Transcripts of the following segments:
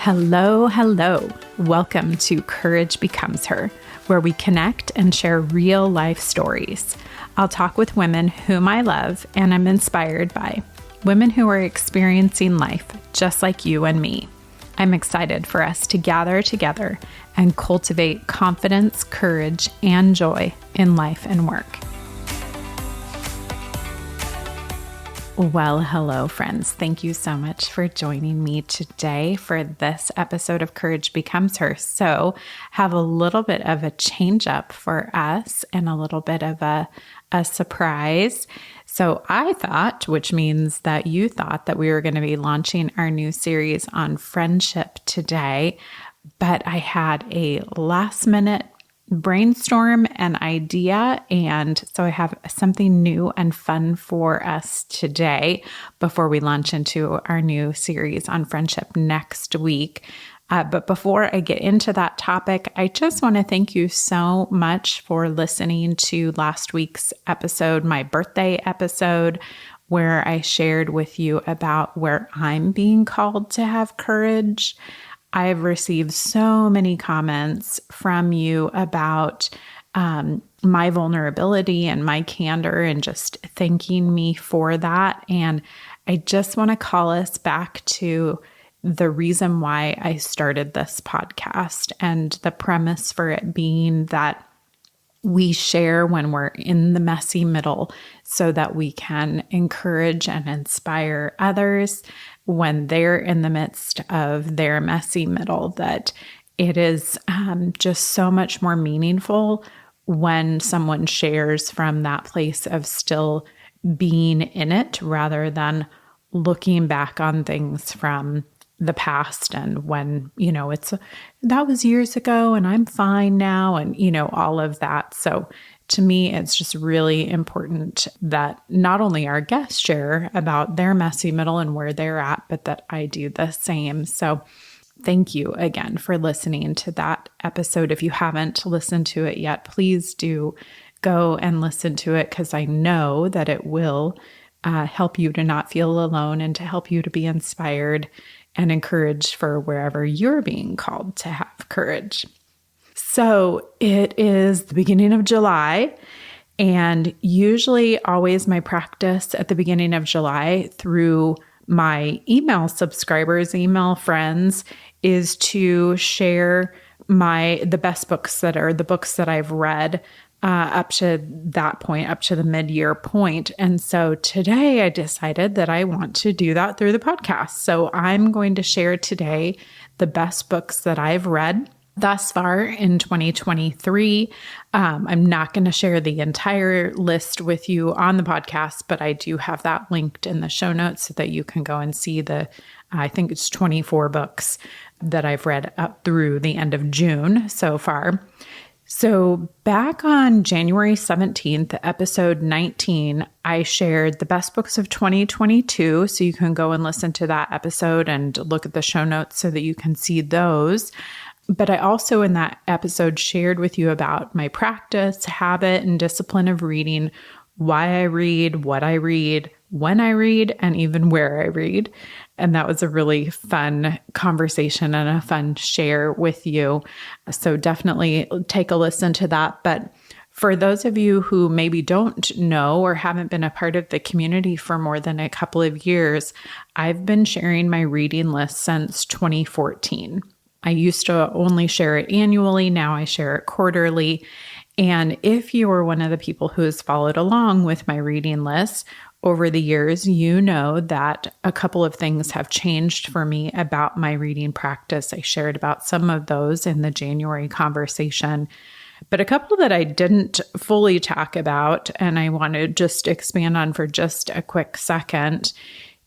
Hello, hello. Welcome to Courage Becomes Her, where we connect and share real life stories. I'll talk with women whom I love and I'm inspired by, women who are experiencing life just like you and me. I'm excited for us to gather together and cultivate confidence, courage, and joy in life and work. Well, hello, friends. Thank you so much for joining me today for this episode of Courage Becomes Her. So, have a little bit of a change up for us and a little bit of a surprise. So, I thought, which means that you thought, that we were going to be launching our new series on friendship today, but I had a last minute brainstorm and idea. And so I have something new and fun for us today before we launch into our new series on friendship next week. But before I get into that topic, I just want to thank you so much for listening to last week's episode, my birthday episode, where I shared with you about where I'm being called to have courage. I've received so many comments from you about my vulnerability and my candor and just thanking me for that. And I just want to call us back to the reason why I started this podcast and the premise for it being that we share when we're in the messy middle so that we can encourage and inspire others when they're in the midst of their messy middle, that it is just so much more meaningful when someone shares from that place of still being in it rather than looking back on things from the past and when, that was years ago and I'm fine now and, all of that. So to me, it's just really important that not only our guests share about their messy middle and where they're at, but that I do the same. So thank you again for listening to that episode. If you haven't listened to it yet, please do go and listen to it because I know that it will help you to not feel alone and to help you to be inspired and encouraged for wherever you're being called to have courage. So it is the beginning of July, and usually always my practice at the beginning of July through my email subscribers, email friends, is to share the best books that are the books that I've read up to that point, up to the mid-year point. And so today I decided that I want to do that through the podcast. So I'm going to share today the best books that I've read thus far in 2023. I'm not going to share the entire list with you on the podcast, but I do have that linked in the show notes so that you can go and see I think it's 24 books that I've read up through the end of June so far. So back on January 17th, episode 19, I shared the best books of 2022. So you can go and listen to that episode and look at the show notes so that you can see those. But I also in that episode shared with you about my practice, habit, and discipline of reading, why I read, what I read, when I read, and even where I read. And that was a really fun conversation and a fun share with you. So definitely take a listen to that. But for those of you who maybe don't know or haven't been a part of the community for more than a couple of years, I've been sharing my reading list since 2014. I used to only share it annually. Now I share it quarterly. And if you are one of the people who has followed along with my reading list over the years, you know that a couple of things have changed for me about my reading practice. I shared about some of those in the January conversation, but a couple that I didn't fully talk about, and I want to just expand on for just a quick second.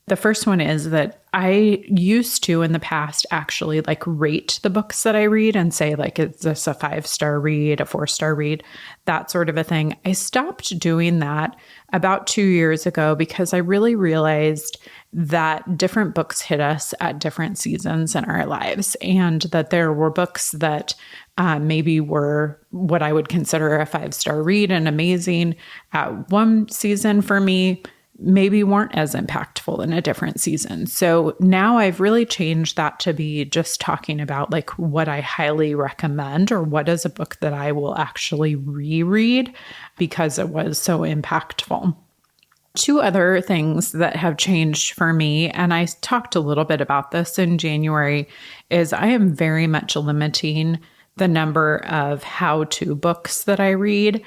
The first one is that I used to in the past actually rate the books that I read and say is this a 5-star read, a 4-star read, that sort of a thing. I stopped doing that about 2 years ago because I really realized that different books hit us at different seasons in our lives and that there were books that maybe were what I would consider a 5-star read and amazing at one season for me, maybe weren't as impactful in a different season. So now I've really changed that to be just talking about like what I highly recommend or what is a book that I will actually reread because it was so impactful. Two other things that have changed for me, and I talked a little bit about this in January, is I am very much limiting the number of how-to books that I read.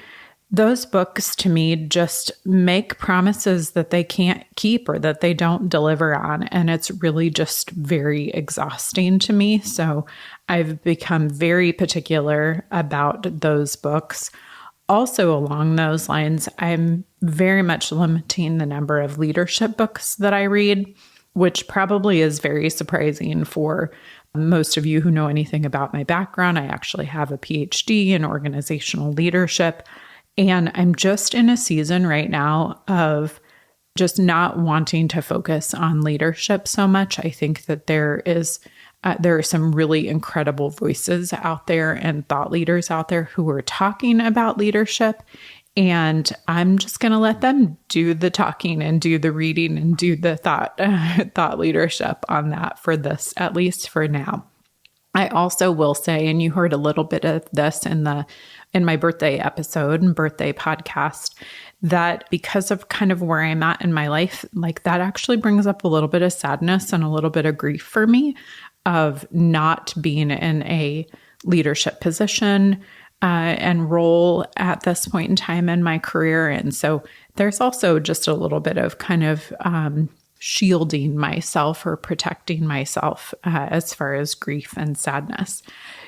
Those books to me just make promises that they can't keep or that they don't deliver on. And it's really just very exhausting to me. So I've become very particular about those books. Also, along those lines, I'm very much limiting the number of leadership books that I read, which probably is very surprising for most of you who know anything about my background. I actually have a PhD in organizational leadership. And I'm just in a season right now of just not wanting to focus on leadership so much. I think that there are some really incredible voices out there and thought leaders out there who are talking about leadership. And I'm just going to let them do the talking and do the reading and do the thought leadership on that for this, at least for now. I also will say, and you heard a little bit of this in my birthday episode and birthday podcast, that because of kind of where I'm at in my life, like that actually brings up a little bit of sadness and a little bit of grief for me of not being in a leadership position and role at this point in time in my career. And so there's also just a little bit of kind of shielding myself or protecting myself as far as grief and sadness.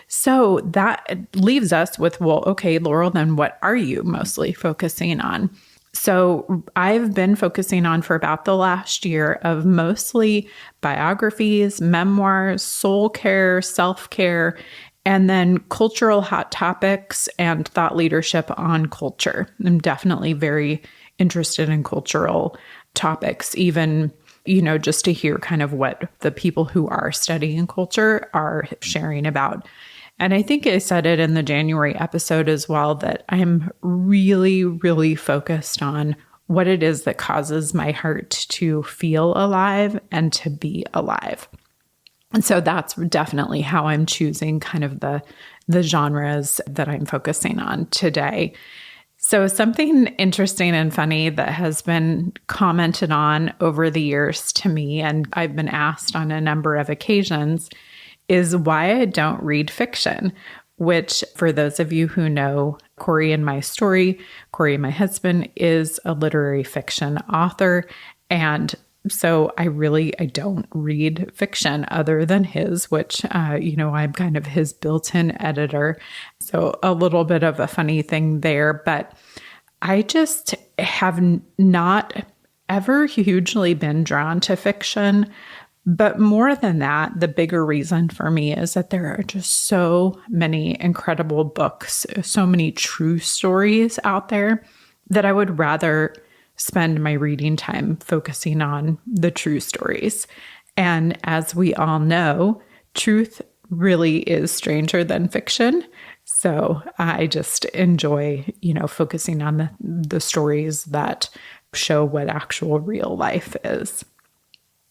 So that leaves us with, well, okay, Laurel, then what are you mostly focusing on? So I've been focusing on for about the last year of mostly biographies, memoirs, soul care, self-care, and then cultural hot topics and thought leadership on culture. I'm definitely very interested in cultural topics, even, just to hear kind of what the people who are studying culture are sharing about. And I think I said it in the January episode as well, that I'm really, really focused on what it is that causes my heart to feel alive and to be alive. And so that's definitely how I'm choosing kind of the genres that I'm focusing on today. So something interesting and funny that has been commented on over the years to me, and I've been asked on a number of occasions, is why I don't read fiction, which for those of you who know Corey and my story, Corey, my husband, is a literary fiction author. And so I don't read fiction other than his, which, I'm kind of his built-in editor. So a little bit of a funny thing there, but I just have not ever hugely been drawn to fiction. But more than that, the bigger reason for me is that there are just so many incredible books, so many true stories out there that I would rather spend my reading time focusing on the true stories. And as we all know, truth really is stranger than fiction. So I just enjoy, focusing on the stories that show what actual real life is.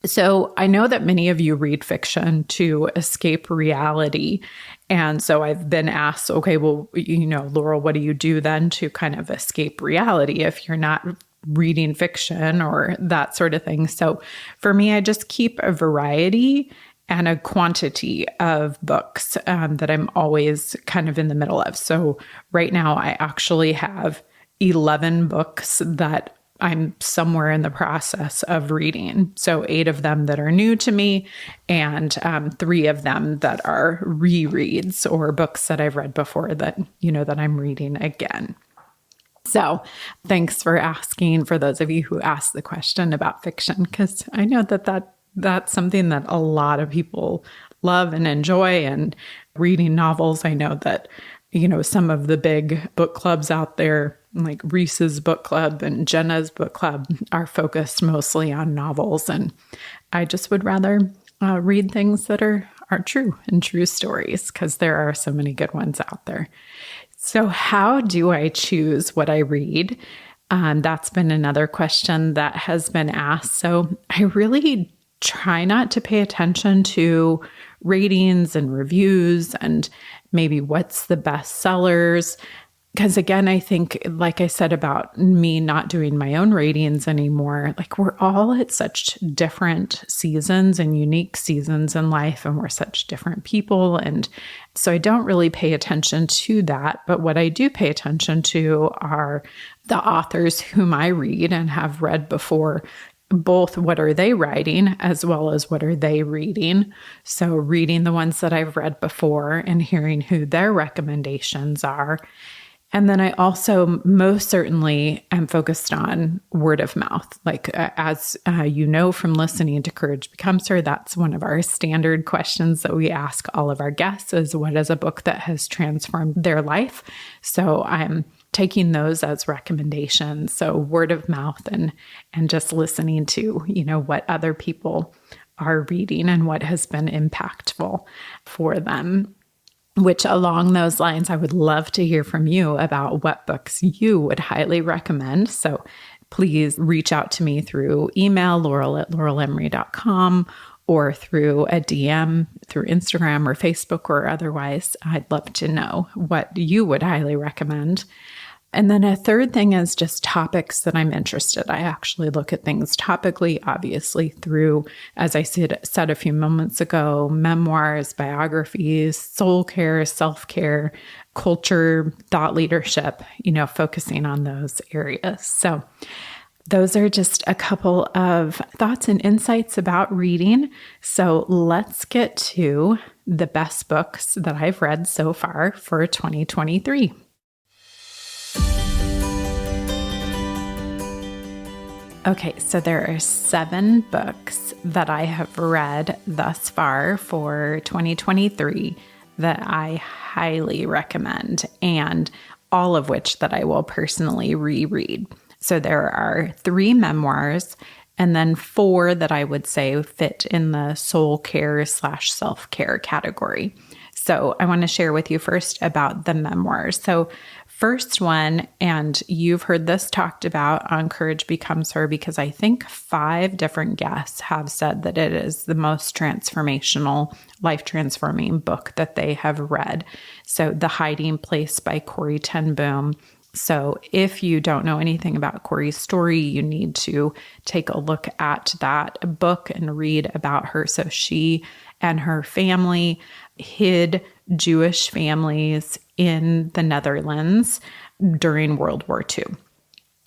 So I know that many of you read fiction to escape reality. And so I've been asked, okay, well, Laurel, what do you do then to kind of escape reality if you're not reading fiction or that sort of thing? So for me, I just keep a variety and a quantity of books that I'm always kind of in the middle of. So right now I actually have 11 books that I'm somewhere in the process of reading. So 8 of them that are new to me and 3 of them that are rereads or books that I've read before that, that I'm reading again. So thanks for asking, for those of you who asked the question about fiction, because I know that's something that a lot of people love and enjoy. And reading novels, I know that, some of the big book clubs out there, like Reese's book club and Jenna's book club, are focused mostly on novels. And I just would rather read things that are true and true stories, because there are so many good ones out there. So how do I choose what I read? That's been another question that has been asked. So I really try not to pay attention to ratings and reviews and maybe what's the best sellers. Because again, I think, like I said about me not doing my own ratings anymore, like we're all at such different seasons and unique seasons in life, and we're such different people. And so I don't really pay attention to that. But what I do pay attention to are the authors whom I read and have read before, both what are they writing as well as what are they reading. So reading the ones that I've read before and hearing who their recommendations are. And then I also most certainly am focused on word of mouth. Like, as you know from listening to Courage Becomes Her, that's one of our standard questions that we ask all of our guests is, what is a book that has transformed their life? So I'm taking those as recommendations. So word of mouth and just listening to, what other people are reading and what has been impactful for them. Which along those lines, I would love to hear from you about what books you would highly recommend. So please reach out to me through email, laurel@laurelemry.com, or through a DM through Instagram or Facebook or otherwise. I'd love to know what you would highly recommend. And then a third thing is just topics that I'm interested. I actually look at things topically, obviously through, as I said a few moments ago, memoirs, biographies, soul care, self-care, culture, thought leadership, focusing on those areas. So those are just a couple of thoughts and insights about reading. So let's get to the best books that I've read so far for 2023. Okay, so there are 7 books that I have read thus far for 2023 that I highly recommend, and all of which that I will personally reread. So there are 3 memoirs, and then 4 that I would say fit in the soul care / self-care category. So I want to share with you first about the memoirs. So first one, and you've heard this talked about on Courage Becomes Her, because I think 5 different guests have said that it is the most transformational, life-transforming book that they have read. So The Hiding Place by Corrie ten Boom. So if you don't know anything about Corrie's story, you need to take a look at that book and read about her. So she and her family hid Jewish families in the Netherlands during World War II.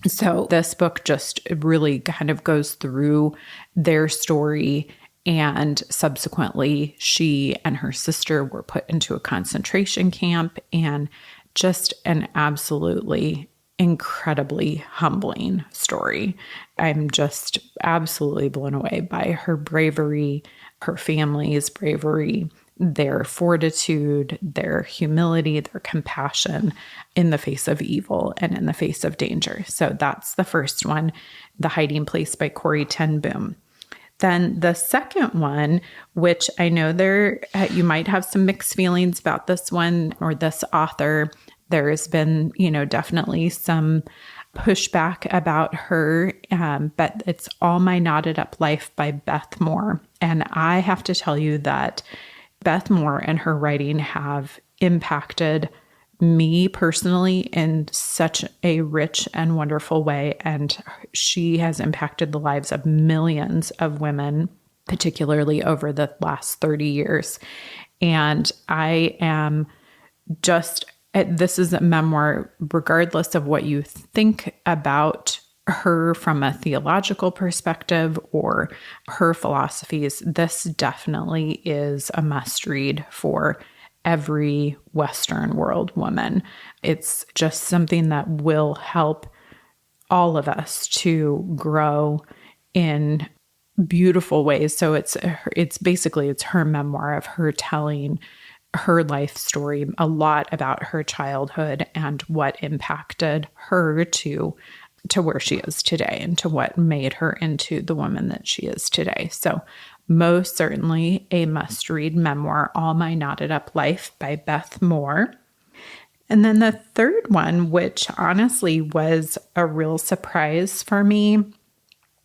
So this book just really kind of goes through their story, and subsequently she and her sister were put into a concentration camp, and just an absolutely incredibly humbling story. I'm just absolutely blown away by her bravery, her family's bravery, their fortitude, their humility, their compassion in the face of evil and in the face of danger. So that's the first one, The Hiding Place by Corrie ten Boom. Then the second one, which I know you might have some mixed feelings about this one or this author. There's been, definitely some pushback about her, but it's All My Knotted Up Life by Beth Moore. And I have to tell you that Beth Moore and her writing have impacted me personally in such a rich and wonderful way. And she has impacted the lives of millions of women, particularly over the last 30 years. And I am this is a memoir, regardless of what you think about her from a theological perspective or her philosophies, this definitely is a must read for every Western world woman. It's just something that will help all of us to grow in beautiful ways. So it's her memoir of her telling her life story, a lot about her childhood and what impacted her to where she is today and to what made her into the woman that she is today. So most certainly a must-read memoir, All My Knotted Up Life by Beth Moore. And then the third one, which honestly was a real surprise for me,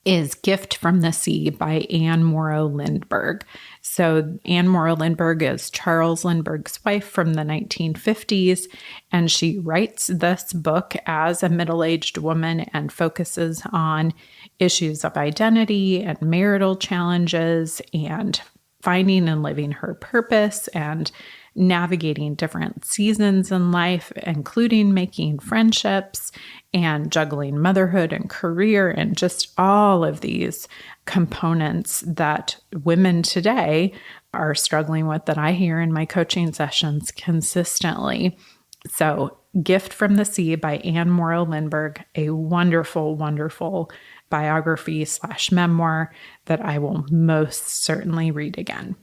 is Gift from the Sea by Anne Morrow Lindbergh. So Anne Morrow Lindbergh is Charles Lindbergh's wife from the 1950s, and she writes this book as a middle-aged woman and focuses on issues of identity and marital challenges and finding and living her purpose and navigating different seasons in life, including making friendships and juggling motherhood and career and just all of these components that women today are struggling with that I hear in my coaching sessions consistently. So Gift from the Sea by Anne Morrow Lindbergh, a wonderful, wonderful biography / memoir that I will most certainly read again.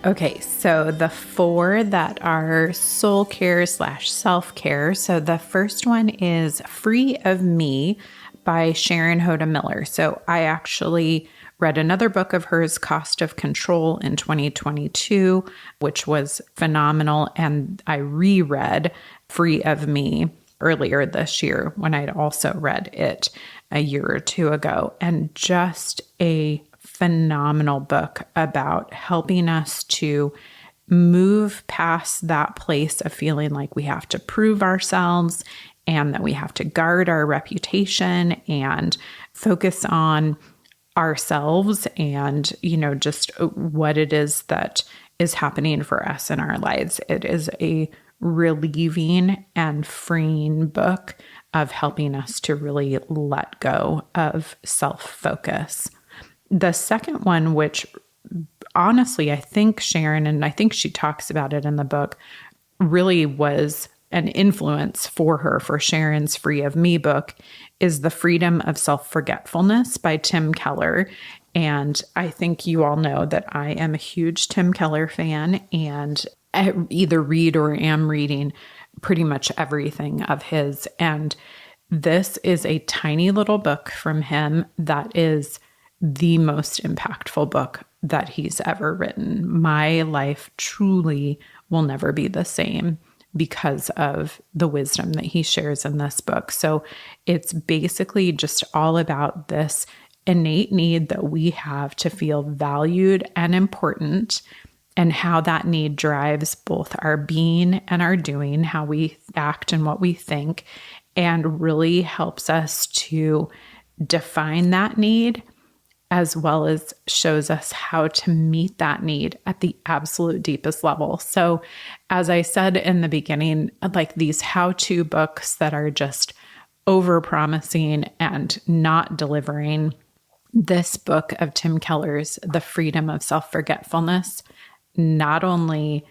Okay, so the 4 that are soul care / self-care. So the first one is Free of Me by Sharon Hoda Miller. So I actually read another book of hers, Cost of Control, in 2022, which was phenomenal. And I reread Free of Me earlier this year when I'd also read it a year or two ago. And just a phenomenal book about helping us to move past that place of feeling like we have to prove ourselves and that we have to guard our reputation and focus on ourselves and, just what it is that is happening for us in our lives. It is a relieving and freeing book of helping us to really let go of self-focus. The second one, which honestly, I think Sharon, and I think she talks about it in the book, really was an influence for her for Sharon's Free of Me book, is The Freedom of Self-Forgetfulness by Tim Keller. And I think you all know that I am a huge Tim Keller fan, and I either read or am reading pretty much everything of his. And this is a tiny little book from him that is the most impactful book that he's ever written. My life truly will never be the same because of the wisdom that he shares in this book. So it's basically just all about this innate need that we have to feel valued and important, and how that need drives both our being and our doing, how we act and what we think, and really helps us to define that need, as well as shows us how to meet that need at the absolute deepest level. So as I said in the beginning, like these how-to books that are just over-promising and not delivering, this book of Tim Keller's, The Freedom of Self-Forgetfulness, not only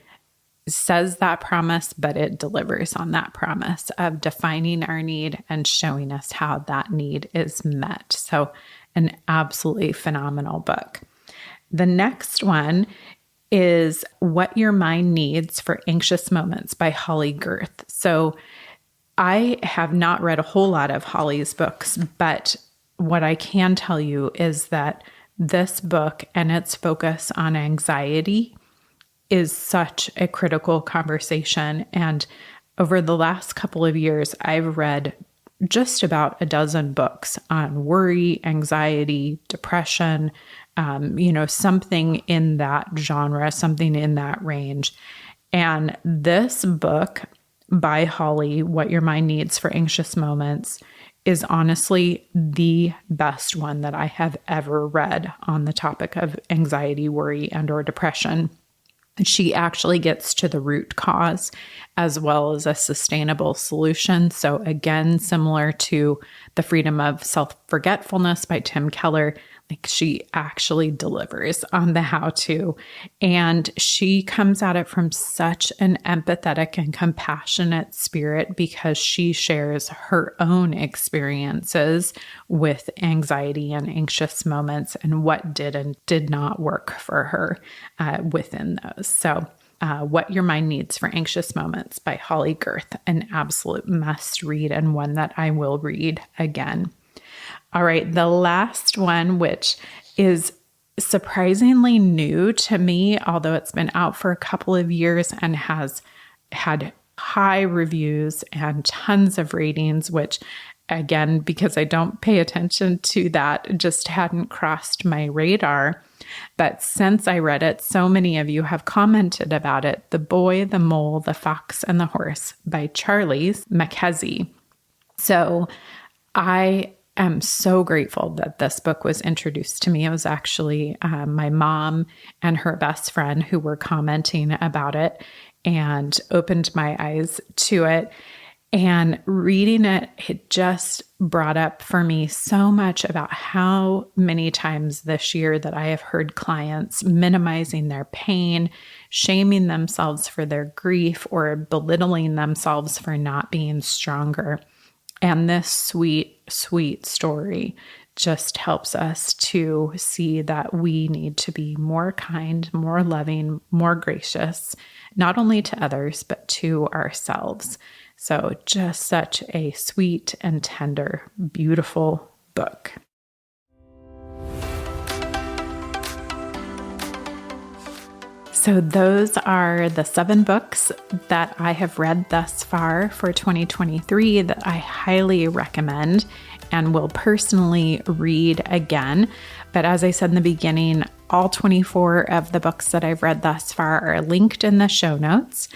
says that promise, but it delivers on that promise of defining our need and showing us how that need is met. So an absolutely phenomenal book. The next one is What Your Mind Needs for Anxious Moments by Holley Gerth. So I have not read a whole lot of Holley's books, but what I can tell you is that this book and its focus on anxiety is such a critical conversation. And over the last couple of years, I've read just about a dozen books on worry, anxiety, depression, something in that genre, something in that range. And this book by Holley, What Your Mind Needs for Anxious Moments, is honestly the best one that I have ever read on the topic of anxiety, worry, and or depression. She actually gets to the root cause as well as a sustainable solution. So again, similar to The Freedom of Self-Forgetfulness by Tim Keller, like she actually delivers on the how-to. And she comes at it from such an empathetic and compassionate spirit because she shares her own experiences with anxiety and anxious moments and what did and did not work for her within those. So What Your Mind Needs for Anxious Moments by Holley Gerth, an absolute must read and one that I will read again. All right, the last one, which is surprisingly new to me, although it's been out for a couple of years and has had high reviews and tons of ratings, which again, because I don't pay attention to that, just hadn't crossed my radar. But since I read it, so many of you have commented about it. The Boy, the Mole, the Fox, and the Horse by Charlie Mackesy. So I am so grateful that this book was introduced to me. It was actually my mom and her best friend who were commenting about it and opened my eyes to it. And reading it, it just brought up for me so much about how many times this year that I have heard clients minimizing their pain, shaming themselves for their grief, or belittling themselves for not being stronger. And this sweet, sweet story just helps us to see that we need to be more kind, more loving, more gracious, not only to others, but to ourselves. So just such a sweet and tender, beautiful book. So those are the 7 books that I have read thus far for 2023 that I highly recommend and will personally read again. But as I said in the beginning, all 24 of the books that I've read thus far are linked in the show notes.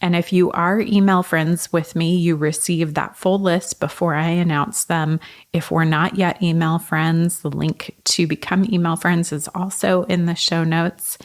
And if you are email friends with me, you receive that full list before I announce them. If we're not yet email friends, the link to become email friends is also in the show notes.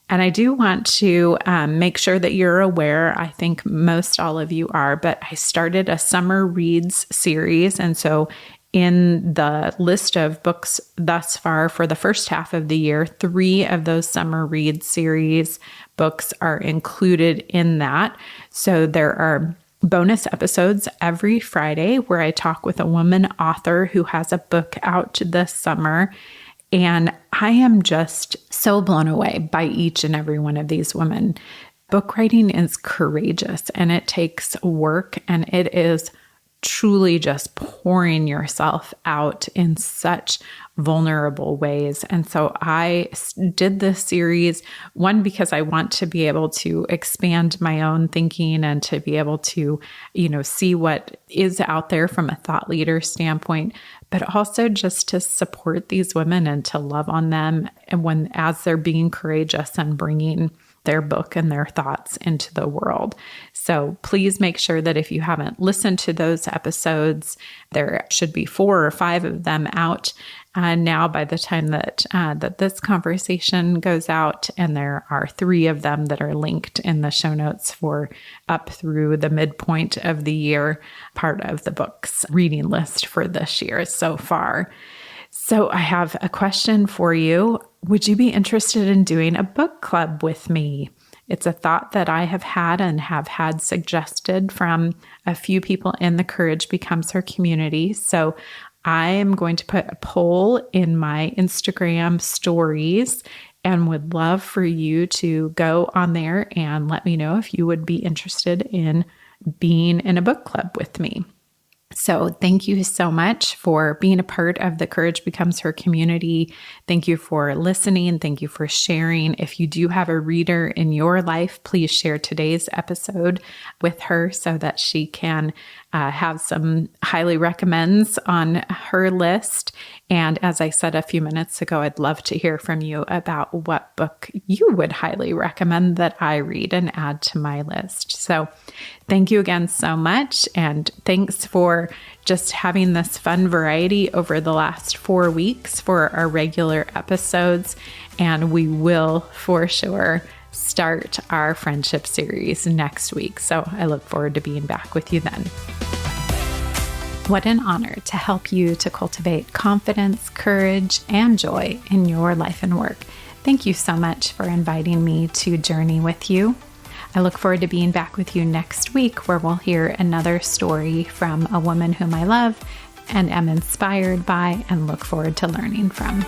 And I do want to make sure that you're aware, I think most all of you are, but I started a summer reads series. And so in the list of books thus far for the first half of the year, 3 of those summer read series books are included in that. So there are bonus episodes every Friday where I talk with a woman author who has a book out this summer. And I am just so blown away by each and every one of these women. Book writing is courageous and it takes work, and it is truly just pouring yourself out in such vulnerable ways. And so I did this series, one, because I want to be able to expand my own thinking and to be able to, see what is out there from a thought leader standpoint, but also just to support these women and to love on them and as they're being courageous and bringing their book and their thoughts into the world. So please make sure that if you haven't listened to those episodes, there should be 4 or 5 of them out now by the time that this conversation goes out. And there are 3 of them that are linked in the show notes for up through the midpoint of the year, part of the book's reading list for this year so far. So I have a question for you. Would you be interested in doing a book club with me? It's a thought that I have had and have had suggested from a few people in the Courage Becomes Her community. So I am going to put a poll in my Instagram stories and would love for you to go on there and let me know if you would be interested in being in a book club with me. So thank you so much for being a part of the Courage Becomes Her community. Thank you for listening. Thank you for sharing. If you do have a reader in your life, please share today's episode with her so that she can have some highly recommends on her list. And as I said a few minutes ago, I'd love to hear from you about what book you would highly recommend that I read and add to my list. So thank you again so much. And thanks for just having this fun variety over the last 4 weeks for our regular episodes. And we will for sure start our friendship series next week. So I look forward to being back with you then. What an honor to help you to cultivate confidence, courage, and joy in your life and work. Thank you so much for inviting me to journey with you. I look forward to being back with you next week, where we'll hear another story from a woman whom I love and am inspired by and look forward to learning from.